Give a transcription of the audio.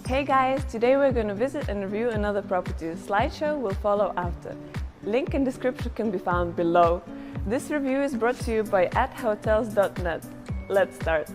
Hey guys, today we're going to visit and review another property. The slideshow will follow after. Link in description can be found below. This review is brought to you by @hotels.net. Let's start.